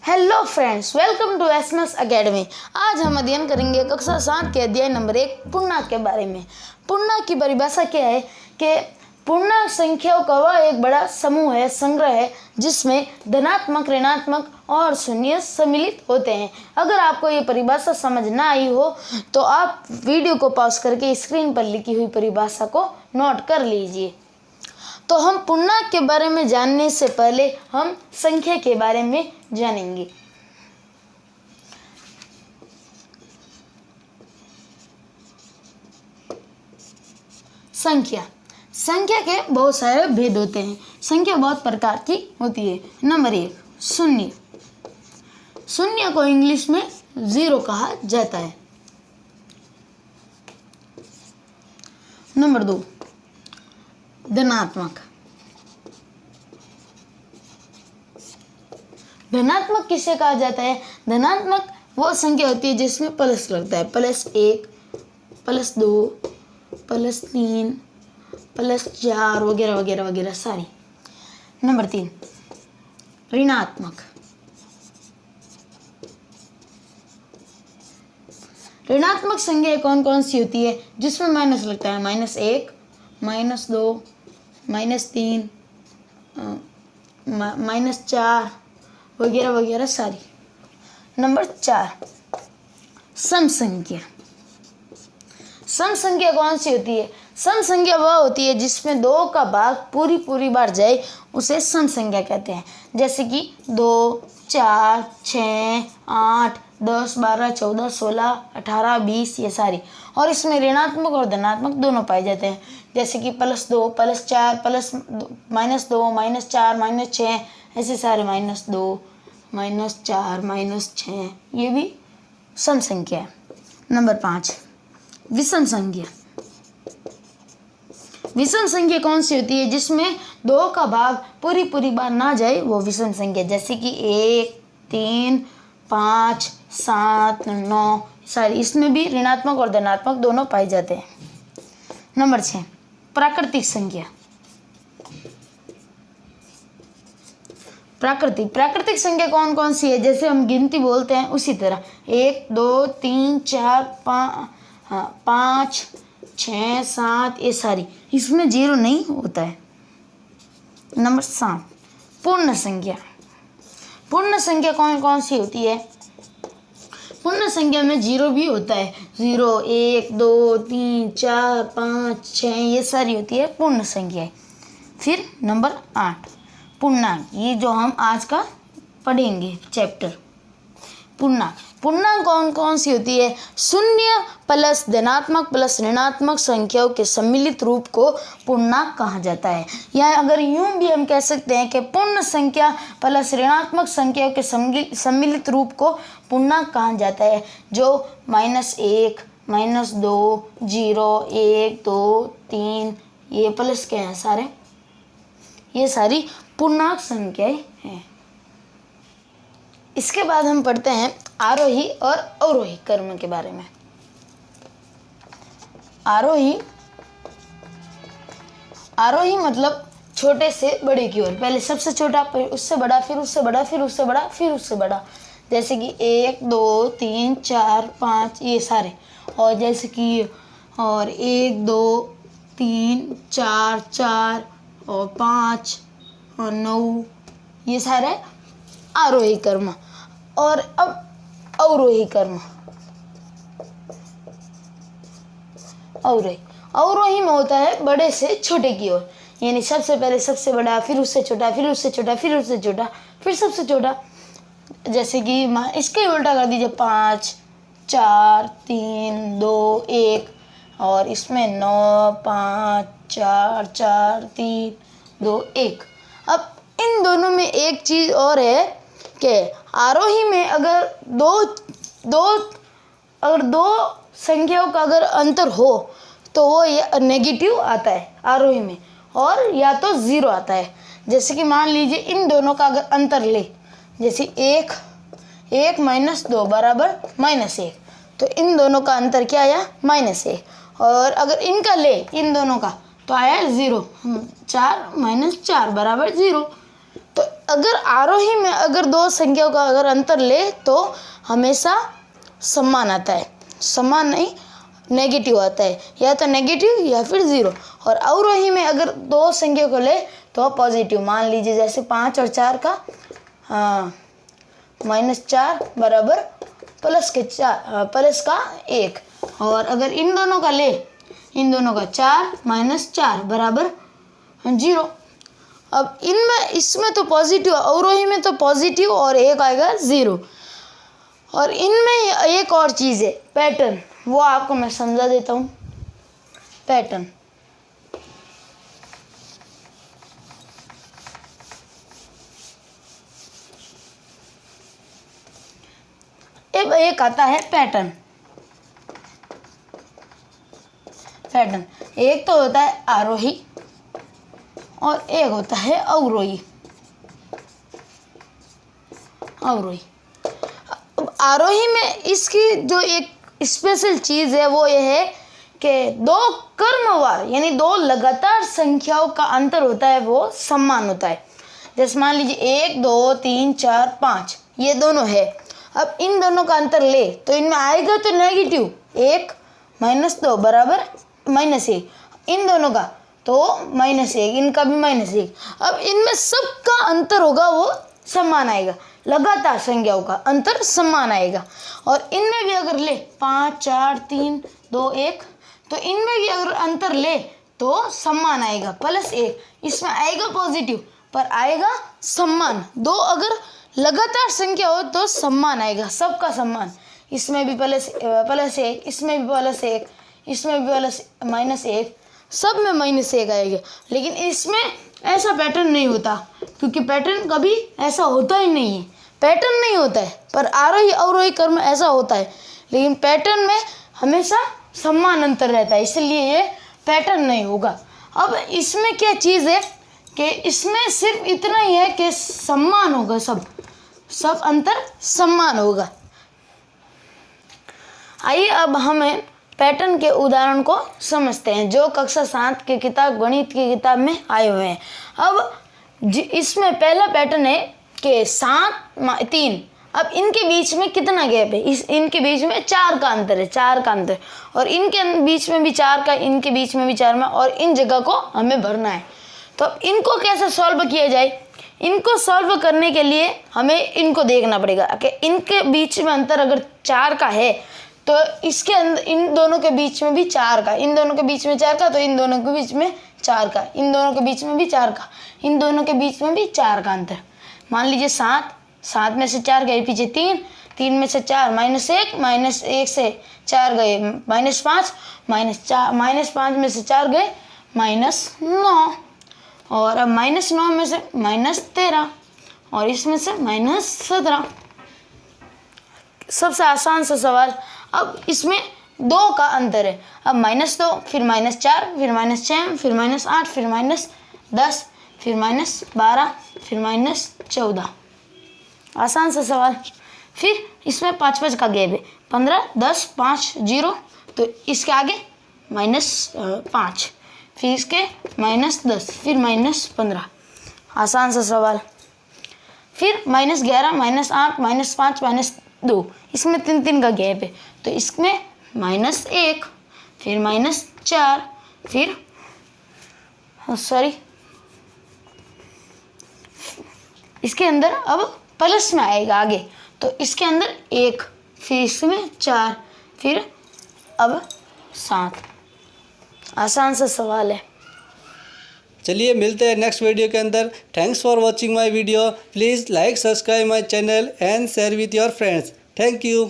Hello friends, welcome to SMS academy. आज हम अध्ययन करेंगे कक्षा 7 के अध्याय नंबर 1 पूर्णांक के बारे में। पूर्णांक की परिभाषा क्या है कि पूर्णांक संख्याओं का वह एक बड़ा समूह है, संग्रह है, जिसमें धनात्मक, ऋणात्मक और शून्य सम्मिलित होते हैं। अगर आपको ये परिभाषा समझ ना आई हो तो आप वीडियो को पॉज करके स्क्रीन पर लिखी हुई परिभाषा को नोट कर लीजिए। तो हम पूर्णांक के बारे में जानने से पहले हम संख्या के बारे में जानेंगे। संख्या के बहुत सारे भेद होते हैं। संख्या बहुत प्रकार की होती है। नंबर 1 शून्य। शून्य को इंग्लिश में जीरो कहा जाता है। नंबर 2 धनात्मक। धनात्मक किसे कहा जाता है? धनात्मक वो संख्या होती है जिसमें प्लस लगता है। +1, +2, +3, +4 वगैरह वगैरह वगैरह सारी। नंबर 3 ऋणात्मक। ऋणात्मक संख्या कौन कौन सी होती है जिसमें माइनस लगता है? -1, -2, -3, -4 वगैरह वगैरह सारी। नंबर 4 सम संख्या। सम संख्या कौन सी होती है? सम संख्या वह होती है जिसमें 2 का भाग पूरी बार जाए, उसे सम संख्या कहते हैं। जैसे कि 2, 4, 6, 8, 10, 12, 14, 16, 18, 20 ये सारी। और इसमें ऋणात्मक और धनात्मक दोनों पाए जाते हैं। जैसे कि +2, +4, -2, -4, -6 ऐसे सारे। -2, -4, -6 ये भी सम संख्या है। नंबर 5 विषम संख्या। विषम संख्या कौन सी होती है जिसमें 2 का भाग पूरी बार ना जाए, वो विषम संख्या। जैसे कि 1, 3, 5, 7, 9 सारी। इसमें भी ऋणात्मक और धनात्मक दोनों पाए जाते हैं। नंबर 6 प्राकृतिक संख्या। प्राकृतिक संख्या कौन कौन सी है? जैसे हम गिनती बोलते हैं उसी तरह 1, 2, 3, 4, 5, 6, 7 ये सारी। इसमें जीरो नहीं होता है। नंबर 7 पूर्ण संख्या। पूर्ण संख्या कौन कौन सी होती है? पूर्ण संख्या में जीरो भी होता है। 0, 1, 2, 3, 4, 5, 6 ये सारी होती है पूर्ण संख्या। फिर नंबर 8 पूर्णांक, ये जो हम आज का पढ़ेंगे चैप्टर। पूर्णांक कौन कौन सी होती है? शून्य प्लस धनात्मक प्लस ऋणात्मक संख्याओं के सम्मिलित रूप को पूर्णांक कहा जाता है। या अगर यूं भी हम कह सकते हैं कि पूर्ण संख्या प्लस ऋणात्मक संख्याओं के सम्मिलित रूप को पूर्णांक कहा जाता है। जो -1, -2, 0, 1, 2, 3 ये प्लस के हैं सारे, ये सारी पूर्णांक संख्याएं हैं। इसके बाद हम पढ़ते हैं आरोही और अवरोही क्रम के बारे में। आरोही मतलब छोटे से बड़े की ओर। पहले सबसे छोटा, फिर उससे बड़ा, फिर उससे बड़ा, फिर उससे बड़ा, फिर उससे बड़ा। जैसे कि 1, 2, 3, 4, 5 ये सारे। और जैसे कि और 1, 2, 3, 4, 4 और 5 और 9 ये सारे आरोही क्रम। और अब अवरोही क्रम। अवरोही में होता है बड़े से छोटे की ओर, यानी सबसे पहले सबसे बड़ा, फिर उससे छोटा, फिर उससे छोटा, फिर उससे छोटा, फिर सबसे छोटा। जैसे कि इसके उल्टा कर दीजिए 5, 4, 3, 2, 1 और इसमें 9, 5, 4, 4, 3, 2, 1। अब इन दोनों में एक चीज़ और है कि आरोही में अगर दो संख्याओं का अगर अंतर हो तो वो ये नेगेटिव आता है आरोही में, और या तो 0 आता है। जैसे कि मान लीजिए इन दोनों का अगर अंतर ले, जैसे 1 -2 बराबर -1, तो इन दोनों का अंतर क्या आया? -1। और अगर इनका ले इन दोनों का तो आया 0। 4 - 4 बराबर 0। तो अगर आरोही में अगर दो संख्याओं का अगर अंतर ले तो हमेशा समान आता है, समान नहीं नेगेटिव आता है, या तो नेगेटिव या फिर 0। और अवरोही में अगर दो संख्याओं को ले तो पॉजिटिव। मान लीजिए जैसे 5 और 4 का -4 बराबर प्लस का 1। और अगर इन दोनों का ले, इन दोनों का 4 - 4 बराबर 0। अब इनमें इसमें तो पॉजिटिव, अवरोही में तो पॉजिटिव और एक आएगा 0। और इनमें एक और चीज़ है पैटर्न, वो आपको मैं समझा देता हूँ। पैटर्न एक आता है पैटर्न। पैटर्न एक तो होता है आरोही और एक होता है अवरोही। अवरोही आरोही में इसकी जो एक स्पेशल चीज़ है वो ये है कि दो क्रमवार यानी दो लगातार संख्याओं का अंतर होता है वो समान होता है। जैसे मान लीजिए 1 2 3 4 5 ये दोनों है। अब इन दोनों का अंतर ले तो इनमें आएगा तो नेगेटिव 1 - 2 बराबर -1। इन दोनों का तो -1, इनका भी -1। अब इनमें सबका अंतर होगा वो समान आएगा, लगातार संख्याओं का अंतर समान आएगा। और इनमें भी अगर ले 5 4 3 2 1 तो इनमें भी अगर अंतर ले तो समान आएगा +1। इसमें आएगा पॉजिटिव पर आएगा समान। दो अगर लगातार संख्या हो तो समान आएगा, सबका समान। इसमें भी +1, इसमें भी +1, इसमें भी -1, सब में -1 आएगा। लेकिन इसमें ऐसा पैटर्न नहीं होता क्योंकि पैटर्न कभी ऐसा होता ही नहीं है, पैटर्न नहीं होता है। पर आरोही अवरोही क्रम में ऐसा होता है, लेकिन पैटर्न में हमेशा समान अंतर रहता है, इसलिए ये पैटर्न नहीं होगा। अब इसमें क्या चीज़ है कि इसमें सिर्फ इतना ही है कि समान होगा, सब अंतर समान होगा। आइए अब हमें पैटर्न के उदाहरण को समझते हैं जो कक्षा 7 की किताब गणित की किताब में आए हुए हैं। अब इसमें पहला पैटर्न है कि 7 3। अब इनके बीच में कितना गैप है? इनके बीच में 4 का अंतर है, 4 का अंतर। और इनके बीच में भी 4 का, इनके बीच में भी 4 में, और इन जगह को हमें भरना है। तो अब इनको कैसे सॉल्व किया जाए? इनको सॉल्व करने के लिए हमें इनको देखना पड़ेगा कि इनके बीच में अंतर अगर 4 का है तो इसके अंदर इन दोनों के बीच में भी 4 का, इन दोनों के बीच में 4 का, तो इन दोनों के बीच में 4 का, इन दोनों के बीच में भी 4 का, इन दोनों के बीच में भी 4 का अंतर। मान लीजिए 7 में से 4 गए पीछे 3 में से 4 -1 से 4 गए -5 -5 में से 4 गए -9, और अब -9 में से -13 और इसमें से -17। सबसे आसान सा सवाल। अब इसमें 2 का अंतर है। अब -2 फिर -4 फिर -6 फिर -8 फिर -10 फिर -12 फिर -14। आसान सा सवाल। फिर इसमें 5 का गैप है, 15 10 5 0, तो इसके आगे -5 फिर इसके -10 फिर -15। आसान सा सवाल। फिर -11 -8 -5 -2, इसमें 3 का गैप है, तो इसमें -1 फिर -4 फिर इसके अंदर अब प्लस में आएगा आगे, तो इसके अंदर 1 फिर इसमें 4 फिर अब 7। आसान सा सवाल है। चलिए मिलते हैं नेक्स्ट वीडियो के अंदर। Thanks for watching my video. Please like subscribe my channel and share with your friends. Thank you.